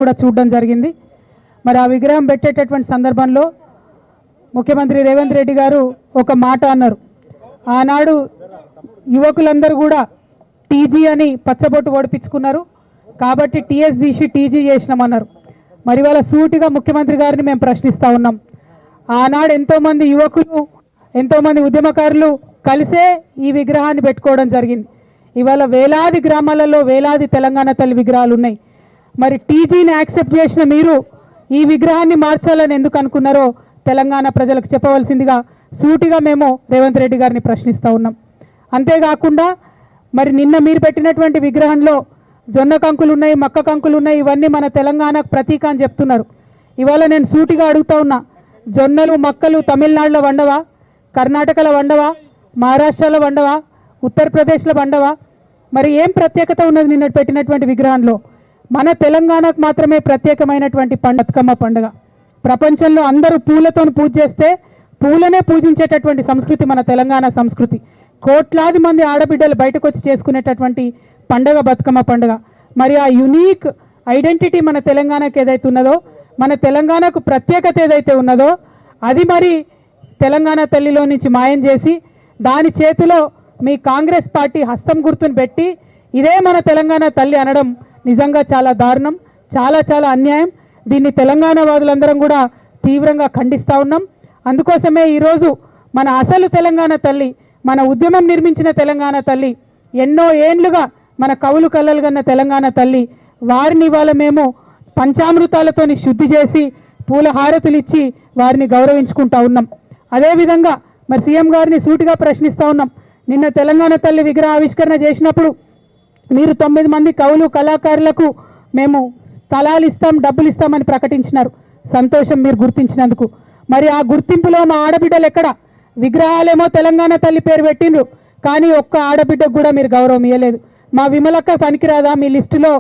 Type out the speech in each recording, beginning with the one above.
కూడా చూడడం జరిగింది. మరి ఆ విగ్రహం పెట్టేటటువంటి సందర్భంలో ముఖ్యమంత్రి రేవంత్ రెడ్డి గారు ఒక మాట అన్నారు. ఆనాడు యువకులందరూ కూడా టీజీ అని పచ్చబొట్టు ఓడిపించుకున్నారు కాబట్టి టీఎస్ తీసి టీజీ చేసినామన్నారు. మరి వాళ్ళ సూటిగా ముఖ్యమంత్రి గారిని మేము ప్రశ్నిస్తూ ఉన్నాం. ఆనాడు ఎంతోమంది యువకులు ఎంతోమంది ఉద్యమకారులు కలిసే ఈ విగ్రహాన్ని పెట్టుకోవడం జరిగింది. ఇవాళ వేలాది గ్రామాలలో వేలాది తెలంగాణ తల్లి విగ్రహాలు ఉన్నాయి. మరి టీజీని యాక్సెప్ట్ చేసిన మీరు ఈ విగ్రహాన్ని మార్చాలని ఎందుకు అనుకున్నారో తెలంగాణ ప్రజలకు చెప్పవలసిందిగా సూటిగా మేము రేవంత్ రెడ్డి గారిని ప్రశ్నిస్తూ ఉన్నాం. అంతేకాకుండా మరి నిన్న మీరు పెట్టినటువంటి విగ్రహంలో జొన్న కంకులు ఉన్నాయి, మక్క కంకులు ఉన్నాయి, ఇవన్నీ మన తెలంగాణకు ప్రతీక అని చెప్తున్నారు. ఇవాళ నేను సూటిగా అడుగుతా ఉన్నా, జొన్నలు మక్కలు తమిళనాడులో వండవా, కర్ణాటకలో వండవా, మహారాష్ట్రలో వండవా, ఉత్తరప్రదేశ్లో వండవా? మరి ఏం ప్రత్యేకత ఉన్నది నిన్న పెట్టినటువంటి విగ్రహంలో? మన తెలంగాణకు మాత్రమే ప్రత్యేకమైనటువంటి బతుకమ్మ పండుగ. ప్రపంచంలో అందరూ పూలతో పూజ చేస్తే పూలనే పూజించేటటువంటి సంస్కృతి మన తెలంగాణ సంస్కృతి. కోట్లాది మంది ఆడబిడ్డలు బయటకు వచ్చి చేసుకునేటటువంటి పండుగ బతుకమ్మ పండుగ. మరి ఆ యునీక్ ఐడెంటిటీ మన తెలంగాణకు ఏదైతే ఉన్నదో, మన తెలంగాణకు ప్రత్యేకత ఏదైతే ఉన్నదో అది మరి తెలంగాణ తల్లిలో నుంచి మాయం చేసి దాని చేతిలో మీ కాంగ్రెస్ పార్టీ హస్తం గుర్తును పెట్టి ఇదే మన తెలంగాణ తల్లి అనడం నిజంగా చాలా దారుణం, చాలా చాలా అన్యాయం. దీన్ని తెలంగాణ వాదులందరం కూడా తీవ్రంగా ఖండిస్తూ ఉన్నాం. అందుకోసమే ఈరోజు మన అసలు తెలంగాణ తల్లి, మన ఉద్యమం నిర్మించిన తెలంగాణ తల్లి, ఎన్నో ఏండ్లుగా మన కవులు కళ్ళలు కన్న తెలంగాణ తల్లి, వారిని ఇవాళ మేము పంచామృతాలతోని శుద్ధి చేసి పూల హారతులు ఇచ్చి వారిని గౌరవించుకుంటా ఉన్నాం. అదేవిధంగా మరి సీఎం గారిని సూటిగా ప్రశ్నిస్తూ ఉన్నాం. నిన్న తెలంగాణ తల్లి విగ్రహ ఆవిష్కరణ చేసినప్పుడు మీరు 9 మంది కవులు కళాకారులకు మేము స్థలాలు ఇస్తాం, డబ్బులు ఇస్తామని ప్రకటించినారు. సంతోషం మీరు గుర్తించినందుకు. మరి ఆ గుర్తింపులో మా ఆడబిడ్డలు ఎక్కడ? విగ్రహాలేమో తెలంగాణ తల్లి పేరు పెట్టిండ్రు, కానీ ఒక్క ఆడబిడ్డకు కూడా మీరు గౌరవం ఇవ్వలేదు. మా విమలక్క పనికిరాదా మీ లిస్టులో?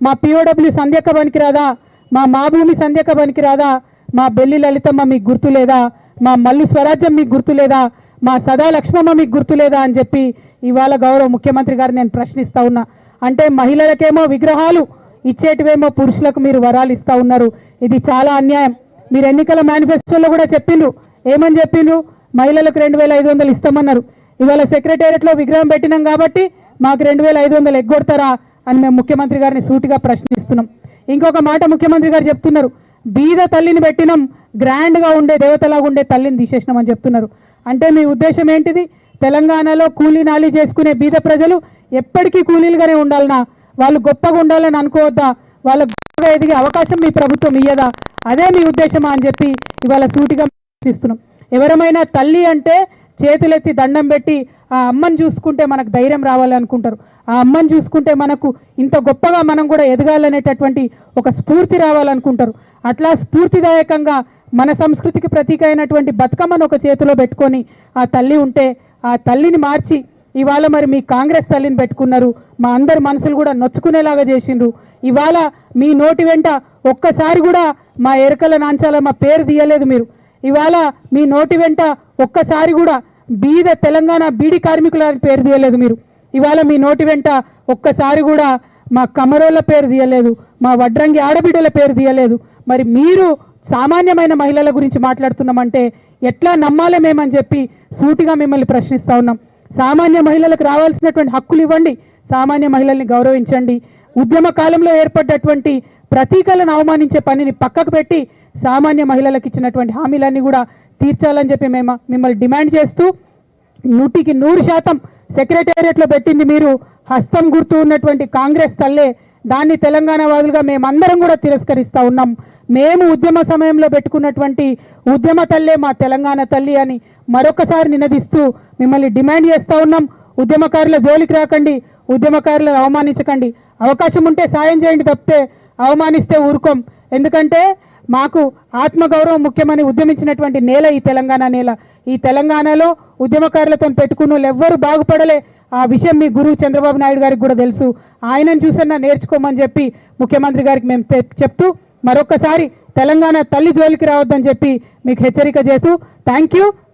మా పిఓడబ్ల్యూ సంధ్యక్క పనికిరాదా? మా భూమి సంధ్యక్క పనికిరాదా? మా బెల్లి లలితమ్మ మీకు గుర్తు లేదా? మా మల్లు స్వరాజ్యం మీకు గుర్తు లేదా? మా సదా లక్ష్మమ్మ మీకు గుర్తు లేదా అని చెప్పి ఇవాళ గౌరవ ముఖ్యమంత్రి గారు నేను ప్రశ్నిస్తూ ఉన్నా. అంటే మహిళలకేమో విగ్రహాలు ఇచ్చేటివేమో పురుషులకు మీరు వరాలు ఇస్తూ ఉన్నారు. ఇది చాలా అన్యాయం. మీరు ఎన్నికల మేనిఫెస్టోలో కూడా చెప్పిండ్రు. ఏమని చెప్పిండ్రు? మహిళలకు 2500 ఇస్తామన్నారు. ఇవాళ సెక్రటేరియట్లో విగ్రహం పెట్టినాం కాబట్టి మాకు 2500 ఎగ్గొడతారా అని మేము ముఖ్యమంత్రి గారిని సూటిగా ప్రశ్నిస్తున్నాం. ఇంకొక మాట ముఖ్యమంత్రి గారు చెప్తున్నారు, బీద తల్లిని పెట్టినాం, గ్రాండ్గా ఉండే దేవతలాగా ఉండే తల్లిని తీసేసినామని చెప్తున్నారు. అంటే మీ ఉద్దేశం ఏంటిది? తెలంగాణలో కూలీ నాలి చేసుకునే బీద ప్రజలు ఎప్పటికీ కూలీలుగానే ఉండాలనా? వాళ్ళు గొప్పగా ఉండాలని అనుకోవద్దా? వాళ్ళ గొప్పగా ఎదిగే అవకాశం మీ ప్రభుత్వం ఇయ్యదా? అదే మీ ఉద్దేశమా అని చెప్పి ఇవాళ సూటిగా ప్రశ్నిస్తున్నాం. ఎవరమైనా తల్లి అంటే చేతులెత్తి దండం పెట్టి ఆ అమ్మని చూసుకుంటే మనకు ధైర్యం రావాలనుకుంటారు. ఆ అమ్మని చూసుకుంటే మనకు ఇంత గొప్పగా మనం కూడా ఎదగాలనేటటువంటి ఒక స్ఫూర్తి రావాలనుకుంటారు. అట్లా స్ఫూర్తిదాయకంగా మన సంస్కృతికి ప్రతీక అయినటువంటి బతుకమ్మను ఒక చేతిలో పెట్టుకొని ఆ తల్లి ఉంటే ఆ తల్లిని మార్చి ఇవాళ మరి మీ కాంగ్రెస్ తల్లిని పెట్టుకున్నారు. మా అందరి మనసులు కూడా నొచ్చుకునేలాగా చేసిండ్రు. ఇవాళ మీ నోటి వెంట ఒక్కసారి కూడా మా ఎరకల నాంచాల మా పేరు తీయలేదు మీరు. ఇవాళ మీ నోటి వెంట ఒక్కసారి కూడా బీద తెలంగాణ బీడి కార్మికుల పేరు తీయలేదు మీరు. ఇవాళ మీ నోటి వెంట ఒక్కసారి కూడా మా కమరోళ్ళ పేరు తీయలేదు, మా వడ్రంగి ఆడబిడ్డల పేరు తీయలేదు. మరి మీరు సామాన్యమైన మహిళల గురించి మాట్లాడుతున్నామంటే ఎట్లా నమ్మాలి మేమని చెప్పి సూటిగా మిమ్మల్ని ప్రశ్నిస్తూ ఉన్నాం. సామాన్య మహిళలకు రావాల్సినటువంటి హక్కులు ఇవ్వండి, సామాన్య మహిళల్ని గౌరవించండి. ఉద్యమ కాలంలో ఏర్పడ్డటువంటి ప్రతీకలను అవమానించే పనిని పక్కకు పెట్టి సామాన్య మహిళలకు ఇచ్చినటువంటి హామీలన్నీ కూడా తీర్చాలని చెప్పి మేము మిమ్మల్ని డిమాండ్ చేస్తూ 100% సెక్రటేరియట్లో పెట్టింది మీరు హస్తం గుర్తు ఉన్నటువంటి కాంగ్రెస్ తల్లే. దాన్ని తెలంగాణ వాదులుగా మేమందరం కూడా తిరస్కరిస్తూ ఉన్నాం. మేము ఉద్యమ సమయంలో పెట్టుకున్నటువంటి ఉద్యమ తల్లే మా తెలంగాణ తల్లి అని మరొకసారి నినదిస్తూ మిమ్మల్ని డిమాండ్ చేస్తూ ఉన్నాం. ఉద్యమకారుల జోలికి రాకండి, ఉద్యమకారులను అవమానించకండి. అవకాశం ఉంటే సాయం చేయండి తప్పితే అవమానిస్తే ఊరుకోం. ఎందుకంటే మాకు ఆత్మగౌరవం ముఖ్యమని ఉద్యమించినటువంటి నేల ఈ తెలంగాణ నేల. ఈ తెలంగాణలో ఉద్యమకారులతో పెట్టుకున్న వాళ్ళు ఎవ్వరూ బాగుపడలే. ఆ విషయం మీ గురువు చంద్రబాబు నాయుడు గారికి కూడా తెలుసు. ఆయనను చూసన్నా నేర్చుకోమని చెప్పి ముఖ్యమంత్రి గారికి మేము చెప్తూ మరొకసారి తెలంగాణ తల్లి జోలికి రావద్దని చెప్పి మీకు హెచ్చరిక చేస్తూ థ్యాంక్ యూ.